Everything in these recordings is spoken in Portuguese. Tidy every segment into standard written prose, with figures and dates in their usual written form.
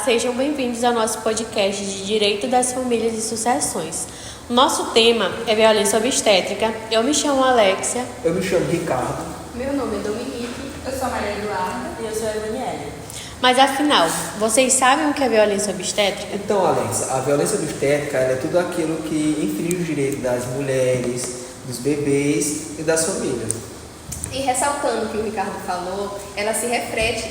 sejam bem-vindos ao nosso podcast de Direito das Famílias e Sucessões. Nosso tema é violência obstétrica. Eu me chamo Alexia. Eu me chamo Ricardo. Meu nome é Dominique. Eu sou a Maria Eduarda. E eu sou a Evaniele. Mas afinal, vocês sabem o que é violência obstétrica? Então, Alexia, a violência obstétrica é tudo aquilo que infringe os direitos das mulheres, dos bebês e das famílias. E ressaltando o que o Ricardo falou, ela se refere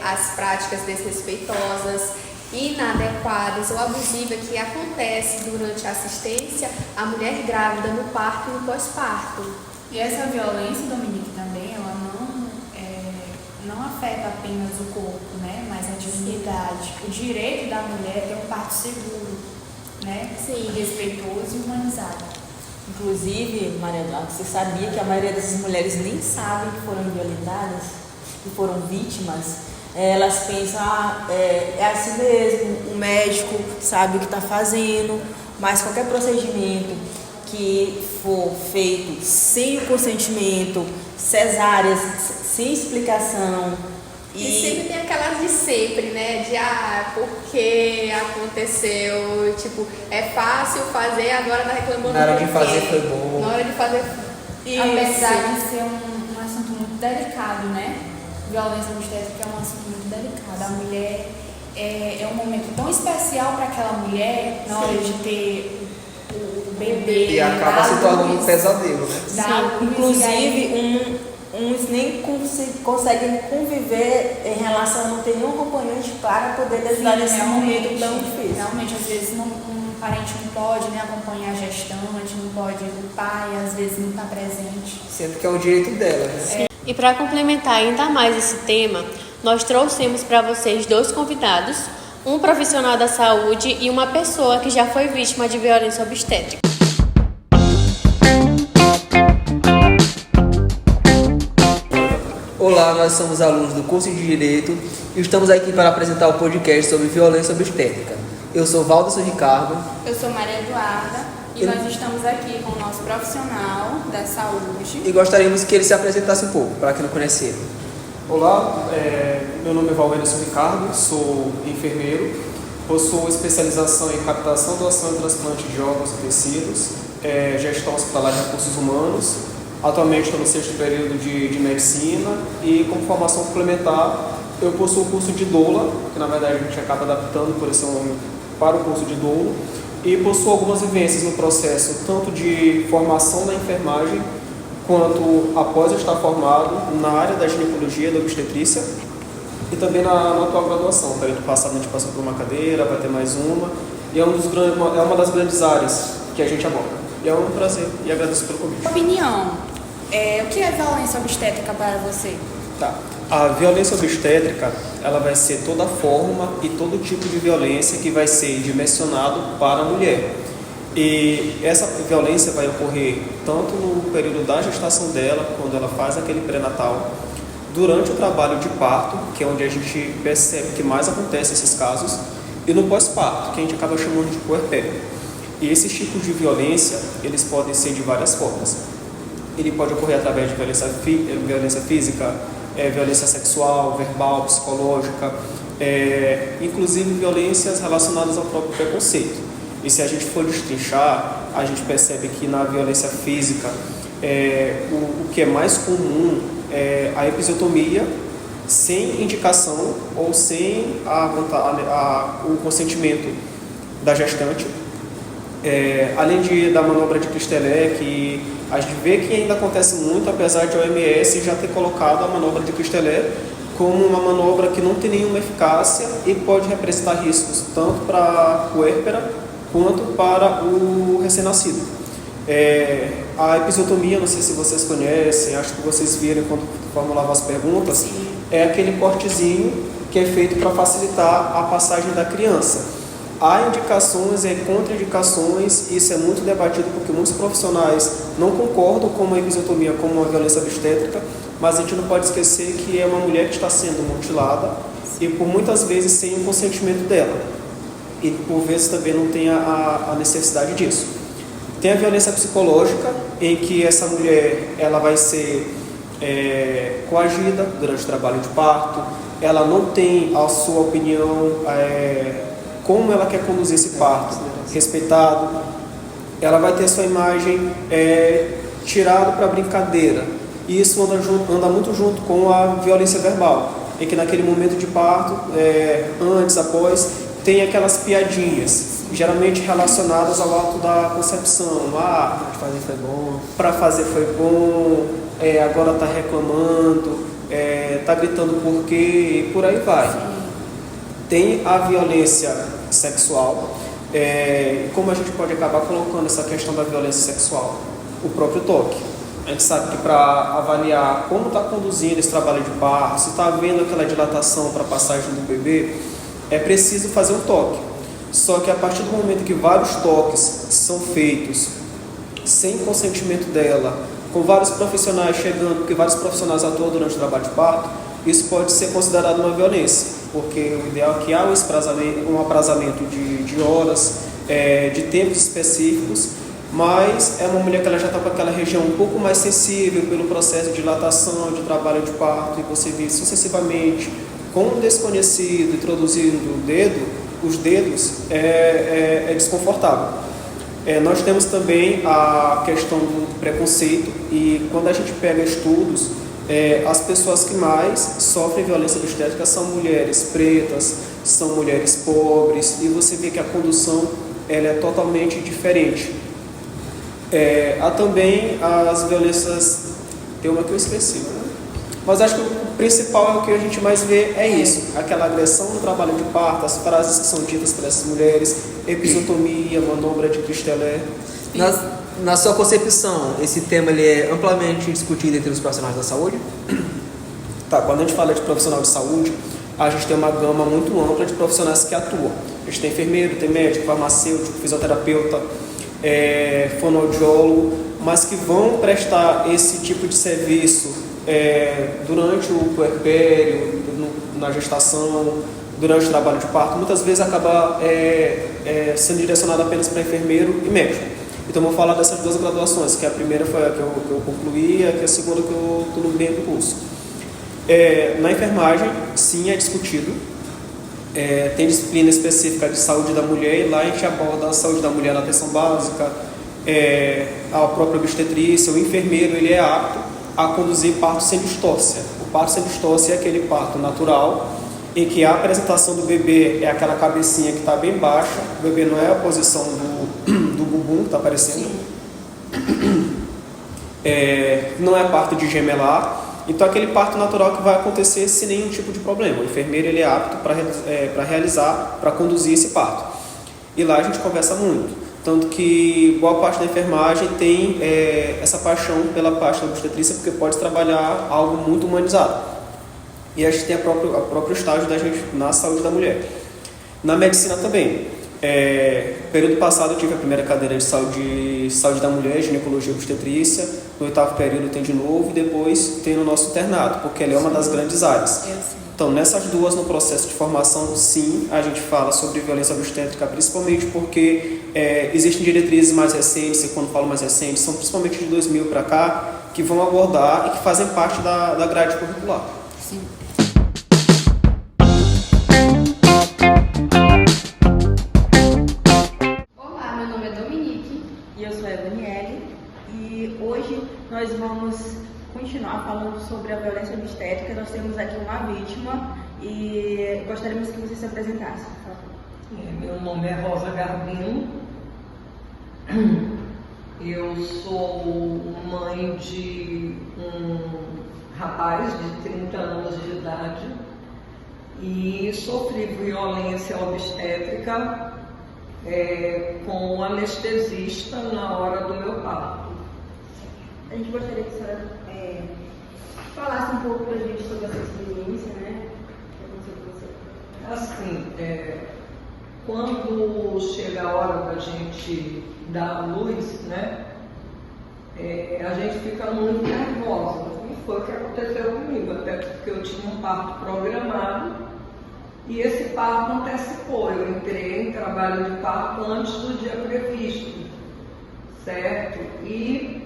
às práticas desrespeitosas, inadequadas ou abusivas que acontecem durante a assistência à mulher grávida no parto e no pós-parto. E essa violência, Dominique, também, ela não afeta apenas o corpo, né? Mas a dignidade, o direito da mulher ter um parto seguro, né? Sim. Respeitoso e humanizado. Inclusive, Maria Eduarda, você sabia que a maioria dessas mulheres nem sabem que foram violentadas, que foram vítimas? Elas pensam, é assim mesmo, o médico sabe o que está fazendo, mas qualquer procedimento que for feito sem o consentimento, cesáreas, sem explicação. E sempre tem aquelas de sempre, né? De porque aconteceu, tipo, é fácil fazer, agora tá reclamando. Na hora de fazer foi bom. Na hora de fazer. Apesar de ser um assunto muito delicado, né? Violência obstétrica é um assunto muito delicado. A mulher é um momento tão especial para aquela mulher na hora de ter o bebê. E acaba se tornando um pesadelo, né? Sim, inclusive, uns nem conseguem conviver em relação a não ter nenhum acompanhante para poder lidar nesse momento tão difícil. Realmente, às vezes um parente não pode, né, acompanhar a gestante, não pode, o pai às vezes não está presente. Sendo que é um direito dela, né? E para complementar ainda mais esse tema, nós trouxemos para vocês dois convidados, um profissional da saúde e uma pessoa que já foi vítima de violência obstétrica. Olá, nós somos alunos do curso de Direito e estamos aqui para apresentar o podcast sobre violência obstétrica. Eu sou Valderson Ricardo. Eu sou Maria Eduarda e nós estamos aqui com o nosso profissional da saúde. E gostaríamos que ele se apresentasse um pouco, para quem não conhece ele. Olá, meu nome é Valderson Ricardo, sou enfermeiro, possuo especialização em captação, doação e transplante de órgãos e tecidos, gestão hospitalar de recursos humanos. Atualmente estou no 6º período de medicina e, como formação complementar, eu possuo o curso de doula, que na verdade a gente acaba adaptando por esse nome para o curso de doula, e possuo algumas vivências no processo, tanto de formação da enfermagem, quanto após eu estar formado na área da ginecologia e da obstetrícia, e também na atual graduação. Período passado a gente passou por uma cadeira, vai ter mais uma, e é uma das grandes áreas que a gente aborda. E é um prazer e agradeço pelo convite. Opinião. O que é violência obstétrica para você? Tá. A violência obstétrica, ela vai ser toda forma e todo tipo de violência que vai ser dimensionado para a mulher. E essa violência vai ocorrer tanto no período da gestação dela, quando ela faz aquele pré-natal, durante o trabalho de parto, que é onde a gente percebe que mais acontece esses casos, e no pós-parto, que a gente acaba chamando de puerpério. E esses tipos de violência, eles podem ser de várias formas. Ele pode ocorrer através de violência física, violência sexual, verbal, psicológica, inclusive violências relacionadas ao próprio preconceito. E se a gente for destrinchar, a gente percebe que na violência física, o que é mais comum é a episiotomia, sem indicação ou sem o consentimento da gestante. Além da manobra de Christelet, que a gente vê que ainda acontece muito, apesar de a OMS já ter colocado a manobra de Christelet como uma manobra que não tem nenhuma eficácia e pode representar riscos tanto para a puérpera quanto para o recém-nascido. A episiotomia, não sei se vocês conhecem, acho que vocês viram quando formulavam as perguntas, é aquele cortezinho que é feito para facilitar a passagem da criança. Há indicações e contraindicações, isso é muito debatido porque muitos profissionais não concordam com a episiotomia como uma violência obstétrica, mas a gente não pode esquecer que é uma mulher que está sendo mutilada e por muitas vezes sem o consentimento dela. E por vezes também não tem a necessidade disso. Tem a violência psicológica, em que essa mulher ela vai ser coagida durante o trabalho de parto, ela não tem a sua opinião, como ela quer conduzir esse parto respeitado, ela vai ter a sua imagem tirada para brincadeira. E isso anda muito junto com a violência verbal, em que naquele momento de parto, antes, após, tem aquelas piadinhas, geralmente relacionadas ao ato da concepção. Para fazer foi bom, agora está reclamando, está gritando por quê, e por aí vai. Tem a violência sexual. Como a gente pode acabar colocando essa questão da violência sexual? O próprio toque. A gente sabe que para avaliar como está conduzindo esse trabalho de parto, se está havendo aquela dilatação para a passagem do bebê, é preciso fazer um toque. Só que a partir do momento que vários toques são feitos sem consentimento dela, com vários profissionais chegando, porque vários profissionais atuam durante o trabalho de parto, isso pode ser considerado uma violência, porque o ideal é que há um aprazamento de horas, de tempos específicos, mas é uma mulher que ela já está com aquela região um pouco mais sensível pelo processo de dilatação, de trabalho de parto, e você vê sucessivamente com um desconhecido introduzindo os dedos, é desconfortável. Nós temos também a questão do preconceito, e quando a gente pega estudos, as pessoas que mais sofrem violência obstétrica são mulheres pretas, são mulheres pobres, e você vê que a condução ela é totalmente diferente. Há também as violências, tem uma que eu esqueci, né? Mas acho que o principal é o que a gente mais vê, é isso, aquela agressão no trabalho de parto, as frases que são ditas para essas mulheres, episiotomia, manobra de Christelet. Na sua concepção, esse tema ele é amplamente discutido entre os profissionais da saúde? Tá, quando a gente fala de profissional de saúde, a gente tem uma gama muito ampla de profissionais que atuam. A gente tem enfermeiro, tem médico, farmacêutico, fisioterapeuta, fonoaudiólogo, mas que vão prestar esse tipo de serviço durante o puerpério, na gestação, durante o trabalho de parto. Muitas vezes acaba sendo direcionado apenas para enfermeiro e médico. Então, vou falar dessas duas graduações, que a primeira foi a que eu concluí, e a segunda que eu estou no meio do curso. Na enfermagem, sim, é discutido. Tem disciplina específica de saúde da mulher, e lá a gente aborda a saúde da mulher na atenção básica, a própria obstetrícia. O enfermeiro ele é apto a conduzir parto sem distócia. O parto sem distócia é aquele parto natural, em que a apresentação do bebê é aquela cabecinha que está bem baixa, o bebê não é a posição do bumbum que está aparecendo, não é parto de gemelar. Então, aquele parto natural que vai acontecer sem nenhum tipo de problema. O enfermeiro ele é apto para realizar, para conduzir esse parto. E lá a gente conversa muito. Tanto que boa parte da enfermagem tem essa paixão pela parte da obstetrícia, porque pode trabalhar algo muito humanizado. E a gente tem o próprio estágio da gente na saúde da mulher. Na medicina também. Período passado eu tive a primeira cadeira de saúde da mulher, ginecologia e obstetrícia. No 8º período tem de novo, e depois tem no nosso internato, porque ela é uma das grandes áreas. Então, nessas duas, no processo de formação, sim, a gente fala sobre violência obstétrica, principalmente porque existem diretrizes mais recentes, e quando falo mais recentes, são principalmente de 2000 para cá, que vão abordar e que fazem parte da grade curricular. Sim. Olá, meu nome é Dominique. E eu sou a Daniele, e hoje nós vamos continuar falando sobre a violência obstétrica. Nós temos aqui uma vítima e gostaríamos que você se apresentasse, por favor. Meu nome é Rosa Garbino, eu sou mãe de um rapaz de 30 anos de idade e sofri violência obstétrica com um anestesista na hora do meu parto. A gente gostaria que a senhora falasse um pouco para a gente sobre essa experiência, né? Que aconteceu com você. Assim, quando chega a hora da gente dar a luz, né? A gente fica muito nervosa. E foi o que aconteceu comigo, até porque eu tinha um parto programado e esse parto antecipou. Eu entrei em trabalho de parto antes do dia previsto, certo? E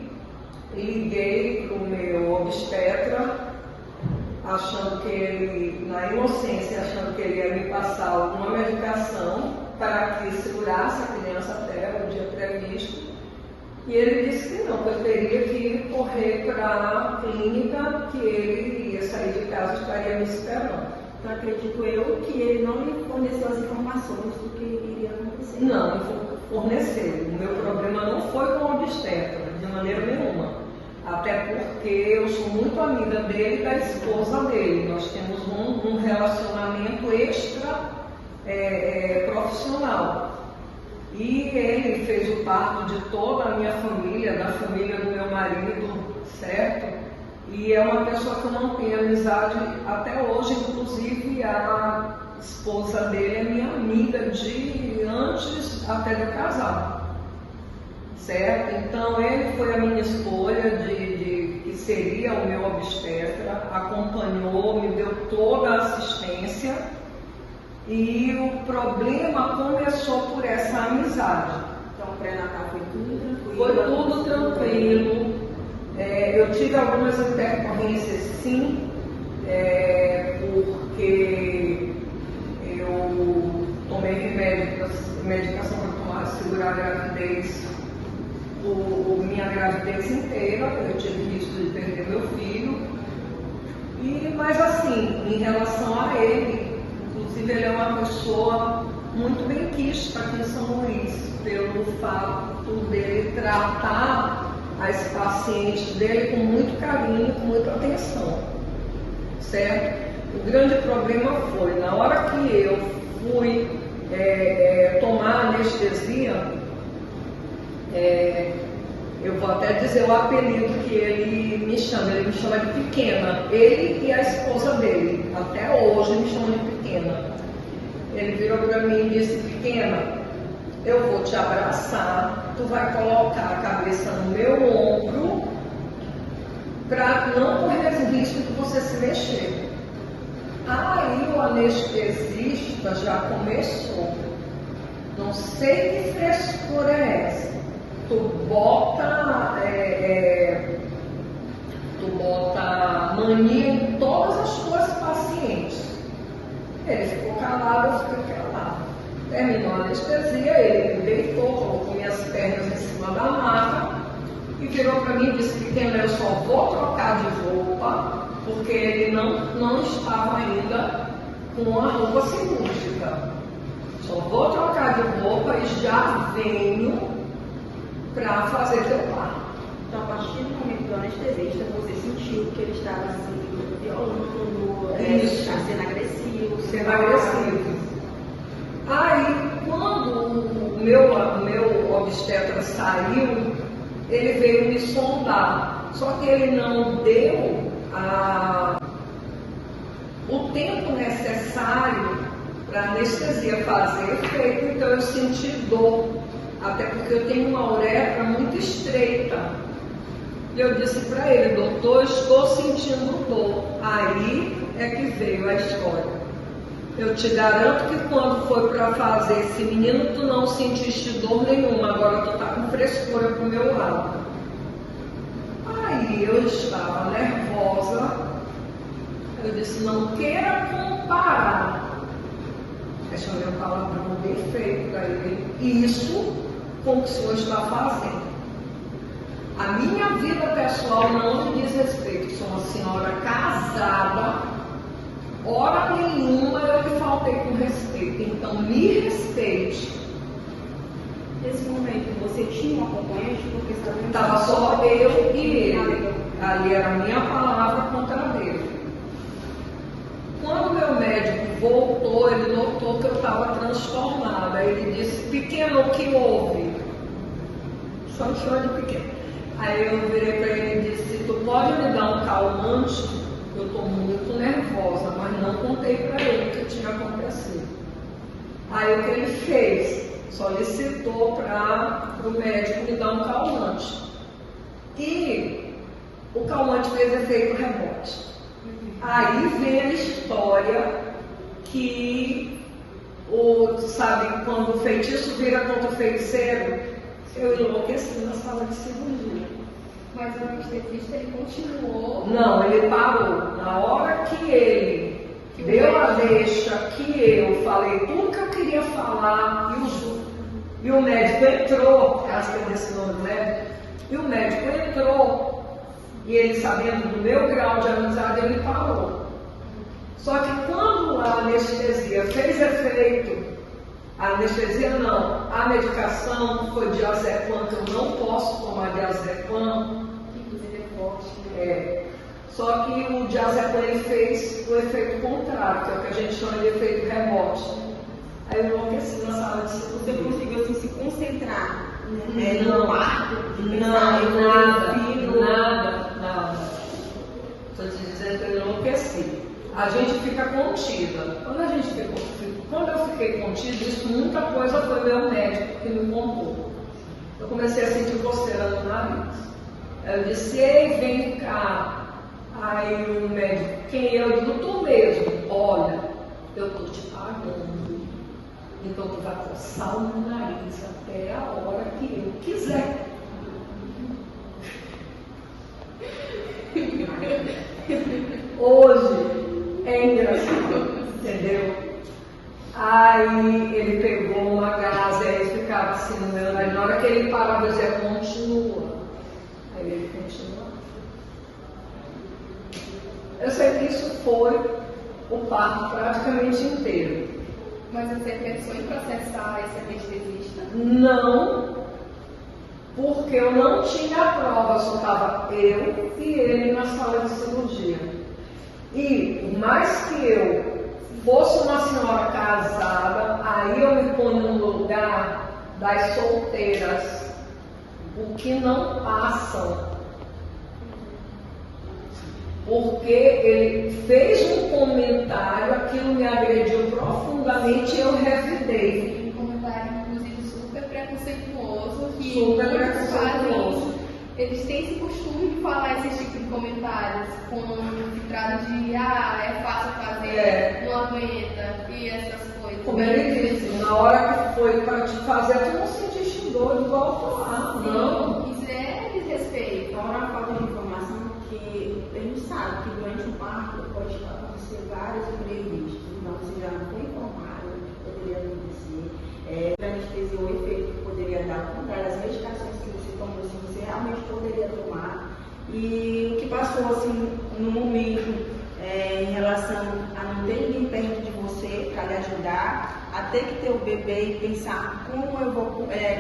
liguei para o meu obstetra, achando que ele, na na inocência, achando que ele ia me passar alguma medicação para que segurasse a criança até o dia previsto. E ele disse que não, que eu teria que correr para a clínica, que ele ia sair de casa e estaria me esperando. Então acredito eu que ele não lhe forneceu as informações do que iria acontecer. Não, forneceu. O meu problema não foi com o obstetra, de maneira nenhuma. Até porque eu sou muito amiga dele e da esposa dele. Nós temos um relacionamento extra profissional. E ele fez o parto de toda a minha família, da família do meu marido, certo? E é uma pessoa que eu mantenho amizade até hoje, inclusive a esposa dele é minha amiga de antes até de casar, certo? Então ele foi a minha escolha de que seria o meu obstetra, acompanhou, me deu toda a assistência. E o problema começou por essa amizade. Então o pré-natal foi tudo tranquilo? Foi tudo tranquilo. Eu tive algumas intercorrências sim, porque eu tomei medicação para segurar a gravidez, minha gravidez inteira, eu tive risco de perder meu filho. Mas assim, em relação a ele, inclusive ele é uma pessoa muito benquista aqui em São Luís, pelo fato dele tratar as pacientes dele com muito carinho, com muita atenção, certo? O grande problema foi, na hora que eu fui tomar anestesia, eu vou até dizer o apelido que ele me chama de pequena, ele e a esposa dele, até hoje me chamam de pequena. Ele virou para mim e disse: pequena, eu vou te abraçar, tu vai colocar a cabeça no meu ombro para não correr risco de você se mexer. Aí o anestesista já começou. Não sei que frescura é essa. Tu bota mania em todas as tuas pacientes. Ele ficou calado, eu fiquei calado. Terminou a anestesia, ele me deitou, colocou minhas pernas em cima da maca e virou para mim e disse: pequena, eu só vou trocar de roupa porque ele não estava ainda com a roupa cirúrgica. Só vou trocar de roupa e já venho para fazer teu parto. Então, a partir do momento do anestesista, você sentiu que ele estava assim, violento, sendo agressivo. Sendo agressivo. Aí, quando o meu obstetra saiu, ele veio me sondar. Só que ele não deu o tempo necessário para a anestesia fazer efeito, então eu senti dor. Até porque eu tenho uma uretra muito estreita. E eu disse para ele: doutor, estou sentindo dor. Aí é que veio a história. Eu te garanto que quando foi para fazer esse menino, tu não sentiste dor nenhuma. Agora tu tá com frescura pro meu lado. Aí eu estava nervosa. Eu disse: não queira comparar. Aí chamei o palavrão bem feito para ele. Isso com o que o senhor está fazendo. A minha vida pessoal não me diz respeito. Sou uma senhora casada. Hora nenhuma eu lhe faltei com respeito. Então me respeite. Nesse momento, você tinha um acompanhante? Porque estava só eu e ele. Ali era a minha palavra contra a dele. Quando meu médico voltou, ele notou que eu estava transtornada. Ele disse: pequeno, o que houve? Só me chama de pequeno. Aí eu virei para ele e disse: tu pode me dar um calmante? Eu estou muito nervosa, mas não contei para ele o que tinha acontecido. Aí o que ele fez? Solicitou para o médico me dar um calmante. E o calmante fez efeito rebote. Aí vem a história que sabe, quando o feitiço vira contra o feiticeiro, eu enlouqueci na sala de cirurgia. Mas o anestesista, ele continuou. Não, ele parou. Na hora que ele deu a deixa que eu falei tudo que eu queria falar e o médico entrou, acho que é desse nome do médico, e o médico entrou e ele, sabendo do meu grau de amizade, ele parou. Só que quando a anestesia fez efeito, a medicação foi diazepam, que eu não posso tomar diazepam, Inclusive é forte. Só que o diazepam ele fez o efeito contrário, que é o que a gente chama de efeito rebote. Aí eu enlouqueci na sala de cirurgia. Você conseguiu assim, se concentrar Não. no quarto? Nada. Estou te dizendo que eu enlouqueci. A gente fica contida. Quando eu fiquei contida, isso muita coisa foi meu médico que me contou. Eu comecei a sentir coceira no nariz. Eu disse, ei, vem cá. Aí o médico, quem eu digo, tu mesmo. Olha, eu estou te pagando. Então tu vai coçar o meu nariz até a hora que eu quiser. Hoje é engraçado, entendeu? Aí ele pegou uma gás, aí ele ficava assim no meu nariz. Na hora que ele parava, eu dizia, continua. Aí ele continua. Eu sei que isso foi o parto praticamente inteiro. Mas você pensou em processar esse anestesista? Não, porque eu não tinha a prova, só estava eu e ele na sala de cirurgia. E por mais que eu fosse uma senhora casada, aí eu me ponho no lugar das solteiras, o que não passam. Porque ele fez um comentário, aquilo me agrediu profundamente e eu revidei. Um comentário, inclusive, super preconceituoso. Super preconceituoso. Eles têm esse costume de falar esse tipo de comentários, quando se trata de, é fácil fazer, não aguenta, e essas coisas. Como ele disse, na hora que foi para te fazer, tu não sentiste dor de volta lá. Não. Isso é desrespeito. Então, uma falta de informação que a gente sabe que durante o parto pode acontecer vários imprevistos. Então, você já não foi informado do que poderia acontecer. A anestesia, o efeito que poderia dar, as medicações que você tomou, se você realmente poderia tomar. E o que passou assim no momento em relação a não ter ninguém perto de você para lhe ajudar, a ter que ter o bebê e pensar como eu vou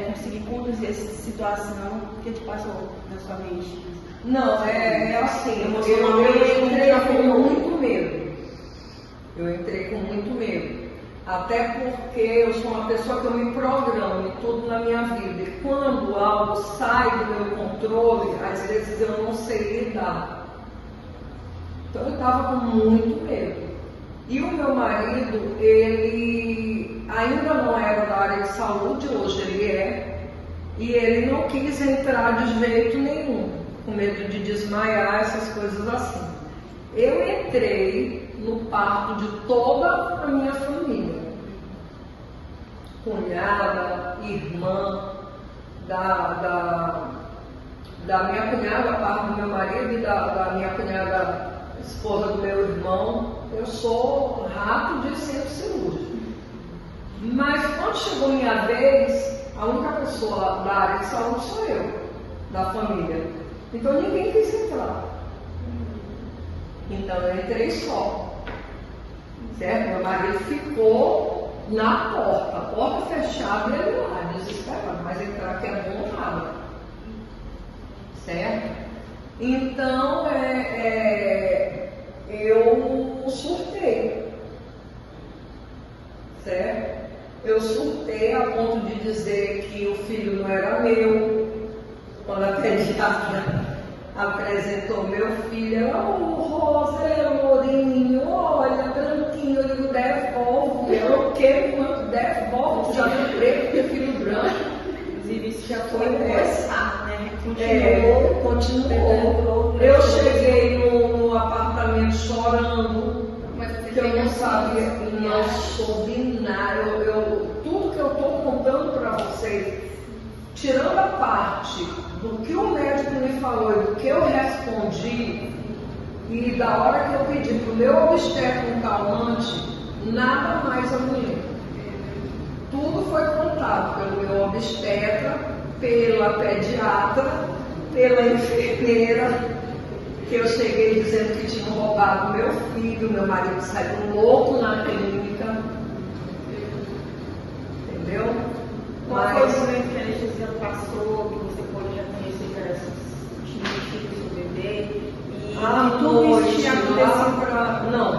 conseguir conduzir essa situação que te passou na sua mente. Não, é assim, eu entrei com muito medo. Eu entrei com muito medo. Até porque eu sou uma pessoa que eu me programo em tudo na minha vida. E quando algo sai do meu controle, às vezes eu não sei lidar. Então eu estava com muito medo. E o meu marido, ele ainda não era da área de saúde, hoje ele é. E ele não quis entrar de jeito nenhum, com medo de desmaiar, essas coisas assim. Eu entrei no parto de toda a minha família. Cunhada, irmã, da minha cunhada, a parte do meu marido, e da minha cunhada, esposa do meu irmão. Eu sou rato de centro cirúrgico. Mas quando chegou minha vez, a única pessoa da área de saúde sou eu, da família. Então ninguém quis entrar. Então eu entrei só. Certo? Meu marido ficou na porta, a porta fechada e ele lá, desesperado, mas entrar que é bom nada. Certo? Então eu surtei. Certo? Eu surtei a ponto de dizer que o filho não era meu. Quando a pediatra apresentou meu filho, Rosa, Lourinho, olha, branquinho, eu digo, devolve. Eu quero quanto devolve, já não creio que filho branco. Inclusive, isso já foi conversado, né? Continuou. Eu cheguei no apartamento chorando, que eu não sabia, não soube nada. Tudo que eu estou contando para vocês, tirando a parte do que o médico me falou e do que eu respondi, E da hora que eu pedi para o meu obstetra um calmante, nada mais a mulher. Tudo foi contado pelo meu obstetra, pela pediatra, pela enfermeira, que eu cheguei dizendo que tinham roubado meu filho, meu marido saiu louco na clínica. Entendeu? Qual foi o momento que a anestesia passou, que você pôde já conhecer que era tinha seu bebê? E tudo isso tinha acontecido? Não.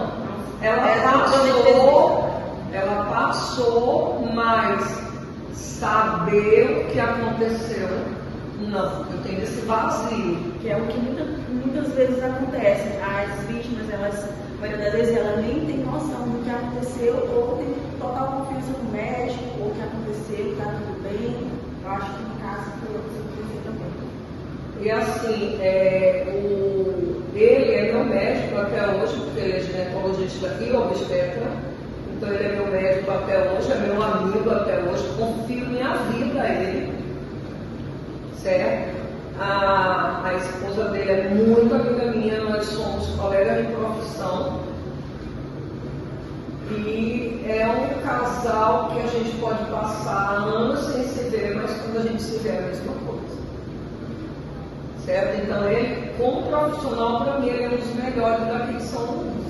Ela passou, mas saber o que aconteceu, não. Eu tenho esse vazio. Que é o que muitas vezes acontece. As vítimas, a maioria das vezes, elas nem tem noção do que aconteceu, ou tem total confiança no médico, ou o que aconteceu, está tudo bem. Eu acho que no caso foi o que aconteceu também. E assim, ele é meu médico até hoje, porque ele é ginecologista e obstetra. Então ele é meu médico até hoje, é meu amigo até hoje, confio minha vida a ele. Certo? A esposa dele é muito amiga minha, nós somos colegas de profissão. E é um casal que a gente pode passar anos sem se ver, mas quando a gente se vê é a mesma coisa. Certo? Então ele, como profissional, para mim, ele é um dos melhores daqui de São Luís.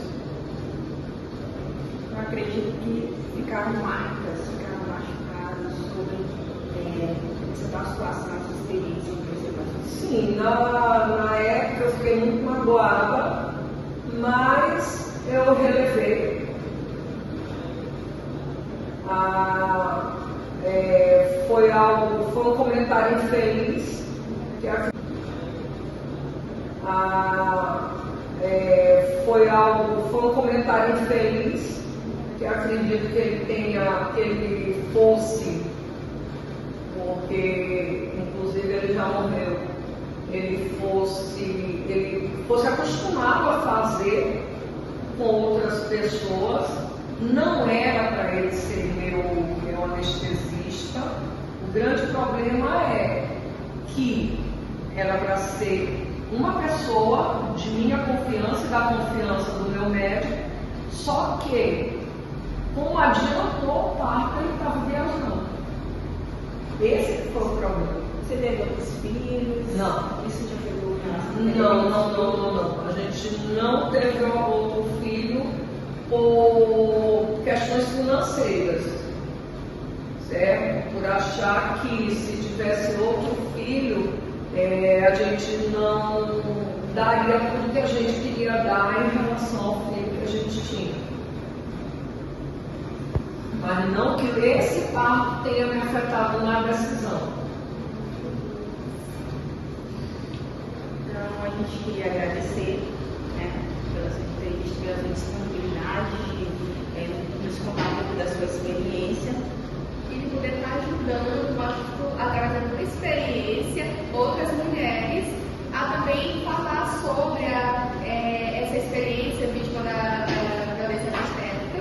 Eu acredito que ficaram marcas, ficaram machucados sobre essa situação, essa experiência que você passou. Sim, na época eu fiquei muito magoada, mas eu relevei. Foi um comentário infeliz que foi um comentário infeliz que acredito que ele fosse, porque inclusive ele já morreu, ele fosse acostumado a fazer com outras pessoas. Não era para ele ser meu anestesista. O grande problema é que era para ser uma pessoa de minha confiança e da confiança do meu médico, só que, como adiantou o parto, ele estava viajando. Esse foi o problema. Você teve outros filhos? Não. Isso já pegou o relacionamento? Não. A gente não teve outro filho por questões financeiras, certo? Por achar que se tivesse outro filho, a gente não daria tudo que a gente queria dar em relação ao filho que a gente tinha. Mas não que esse parto tenha me afetado na decisão. Então, a gente queria agradecer, né, pela sua entrevista, pela sua disponibilidade de nos contar um pouco da sua experiência. E de poder estar ajudando, através da experiência, outras mulheres a também falar sobre essa experiência vítima da violência obstétrica.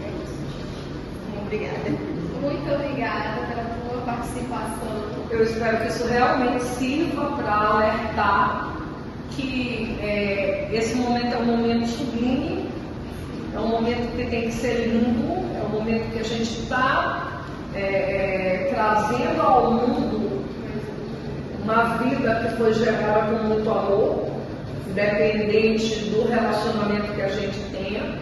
É isso, gente. Obrigada. Muito obrigada pela tua participação. Eu espero que isso realmente sirva para alertar que esse momento é um momento sublime, é um momento que tem que ser limpo, é um momento que a gente está trazendo ao mundo uma vida que foi gerada com muito amor, independente do relacionamento que a gente tenha,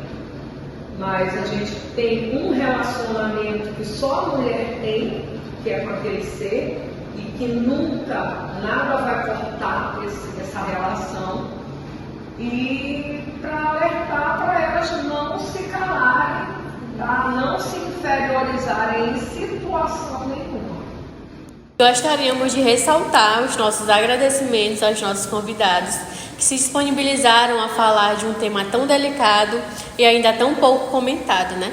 mas a gente tem um relacionamento que só a mulher tem, que é com aquele ser, e que nunca nada vai cortar essa relação, e para alertar para elas não se calarem, tá? Não se inferiorizarem em situação nenhuma. Gostaríamos de ressaltar os nossos agradecimentos aos nossos convidados que se disponibilizaram a falar de um tema tão delicado e ainda tão pouco comentado, né?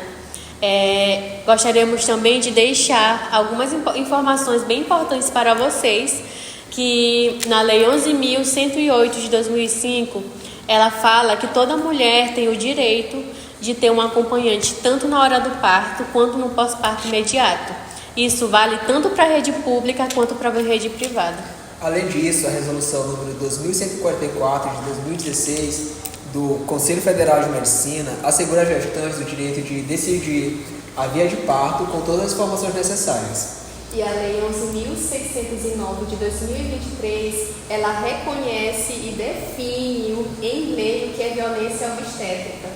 Gostaríamos também de deixar algumas informações bem importantes para vocês, que na Lei 11.108 de 2005, ela fala que toda mulher tem o direito de ter um acompanhante tanto na hora do parto quanto no pós-parto imediato. Isso vale tanto para a rede pública quanto para a rede privada. Além disso, a resolução número 2144 de 2016 do Conselho Federal de Medicina assegura às gestantes o direito de decidir a via de parto com todas as informações necessárias. E a Lei 11.609 de 2023, ela reconhece e define em lei o que é violência obstétrica.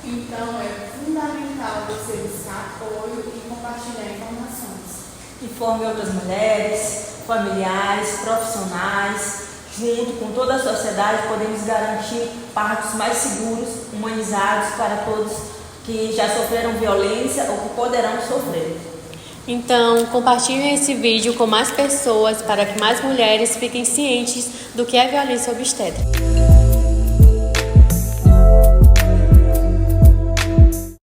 Então, é fundamental você buscar apoio e compartilhar informações. Informe outras mulheres, familiares, profissionais. Junto com toda a sociedade, podemos garantir partos mais seguros, humanizados para todos que já sofreram violência ou que poderão sofrer. Então, compartilhem esse vídeo com mais pessoas para que mais mulheres fiquem cientes do que é violência obstétrica.